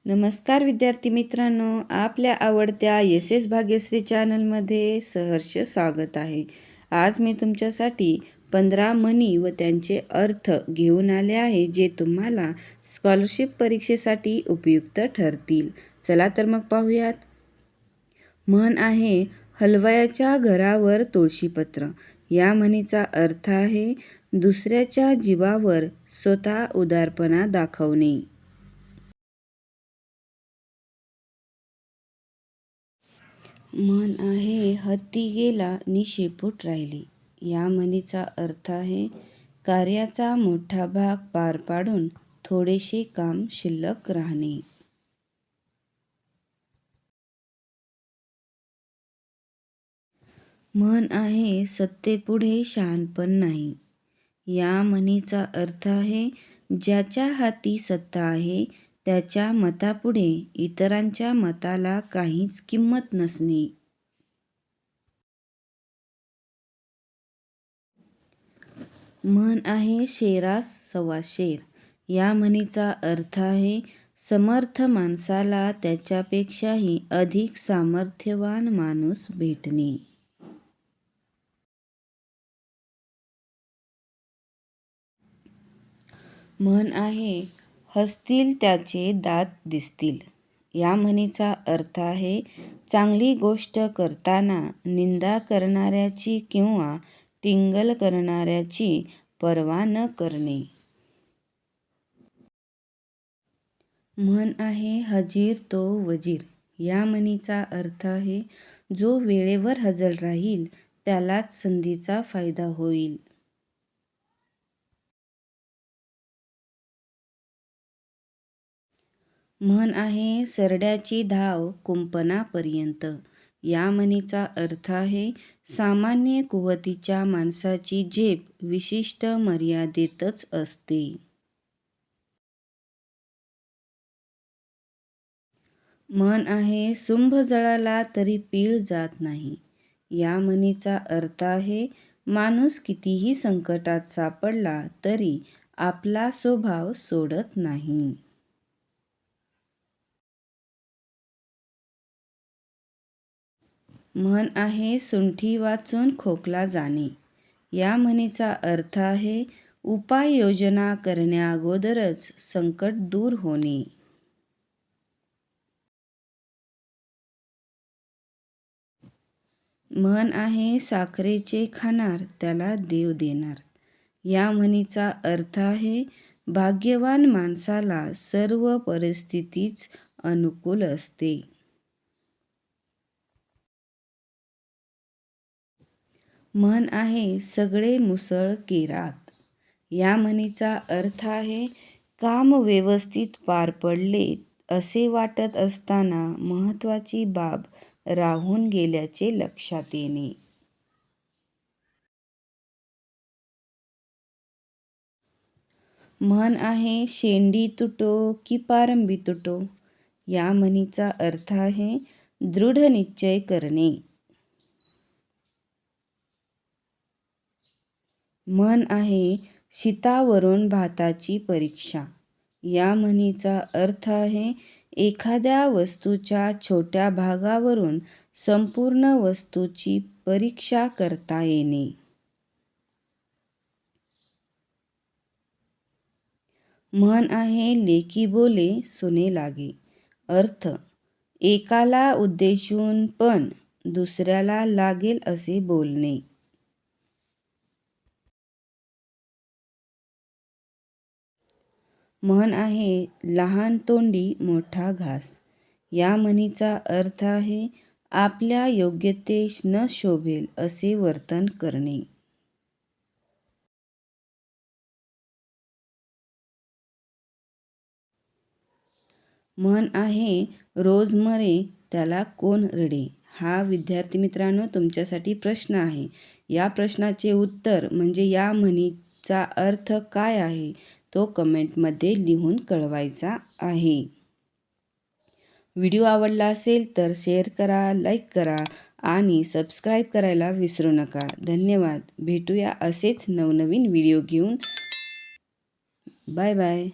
नमस्कार विद्यार्थी मित्रांनो, आपल्या आवडत्या एस एस भाग्यश्री चॅनलमध्ये सहर्ष स्वागत आहे. आज मी तुमच्यासाठी 15 म्हणी व त्यांचे अर्थ घेऊन आले आहे, जे तुम्हाला स्कॉलरशिप परीक्षेसाठी उपयुक्त ठरतील. चला तर मग पाहूयात. म्हण आहे, हलवयाच्या घरावर तुळशीपत्र. या म्हणीचा अर्थ आहे, दुसऱ्याच्या जीवावर स्वतः उदारपणा दाखवणे. म्हण आहे, हत्ती गेला नि शेपूट राहिली. या म्हणीचा अर्थ आहे, कार्याचा मोठा भाग पार पाडून थोडेसे काम शिल्लक राहणे. म्हण आहे, सत्तेपुढे शहाणपण नाही. या म्हणीचा अर्थ आहे, ज्याच्या हाती सत्ता आहे त्याच्या मतापुढे इतरांच्या मताला काहीच किंमत नसणे. म्हण आहे, शेरास सव्वा शेर. या म्हणीचा अर्थ आहे, समर्थ माणसाला त्याच्यापेक्षाही अधिक सामर्थ्यवान माणूस भेटणे. म्हण आहे, हसतील त्याचे दात दिसतील. या म्हणीचा अर्थ आहे, चांगली गोष्ट करताना निंदा करणाऱ्याची किंवा टिंगल करणाऱ्याची पर्वा न करणे. म्हण आहे, हजीर तो वजीर. या म्हणीचा अर्थ आहे, जो वेळेवर हजर राहील त्यालाच संधीचा फायदा होईल. म्हण आहे, सरड्याची धाव कुंपणापर्यंत. या म्हणीचा अर्थ आहे, सामान्य कुवतीच्या माणसाची झेप विशिष्ट मर्यादेतच असते. म्हण आहे, सुंभ जळाला तरी पीळ जात नाही. या म्हणीचा अर्थ आहे, माणूस कितीही संकटात सापडला तरी आपला स्वभाव सोडत नाही. म्हण आहे, सुंठी वाचून खोकला जाणे. या म्हणीचा अर्थ आहे, उपाययोजना करण्याअगोदरच संकट दूर होणे. म्हण आहे, साखरेचे खाणार त्याला देव देणार. या म्हणीचा अर्थ आहे, भाग्यवान माणसाला सर्व परिस्थितीच अनुकूल असते. म्हण आहे, सगळे मुसळ केरात. या म्हणीचा अर्थ आहे, काम व्यवस्थित पार पडले असे वाटत असताना महत्त्वाची बाब राहून गेल्याचे लक्षात येणे. म्हण आहे, शेंडी तुटो की पारंबी तुटो. या म्हणीचा अर्थ आहे, दृढ निश्चय करणे. म्हण आहे, शितावरून भाताची परीक्षा. या म्हणीचा अर्थ आहे, एखाद्या वस्तूच्या छोट्या भागावरून संपूर्ण वस्तूची परीक्षा करता येणे. म्हण आहे, लेकी बोले सुने लागे. अर्थ, एकाला उद्देशून पण दुसऱ्याला लागेल असे बोलणे. म्हण आहे, लहान तोंडी मोठा घास. या म्हणीचा अर्थ आहे, आपल्या योग्यतेस न शोभेल असे वर्तन करणे. म्हण आहे, रोज मरे त्याला कोण रडे. हा विद्यार्थी मित्रांनो तुमच्यासाठी प्रश्न आहे. या प्रश्नाचे उत्तर म्हणजे या म्हणीचा अर्थ काय आहे तो कमेंटमध्ये लिहून कळवायचा आहे. व्हिडिओ आवडला असेल तर शेअर करा, लाईक करा आणि सबस्क्राईब करायला विसरू नका. धन्यवाद. भेटूया असेच नवनवीन व्हिडिओ घेऊन. Bye bye.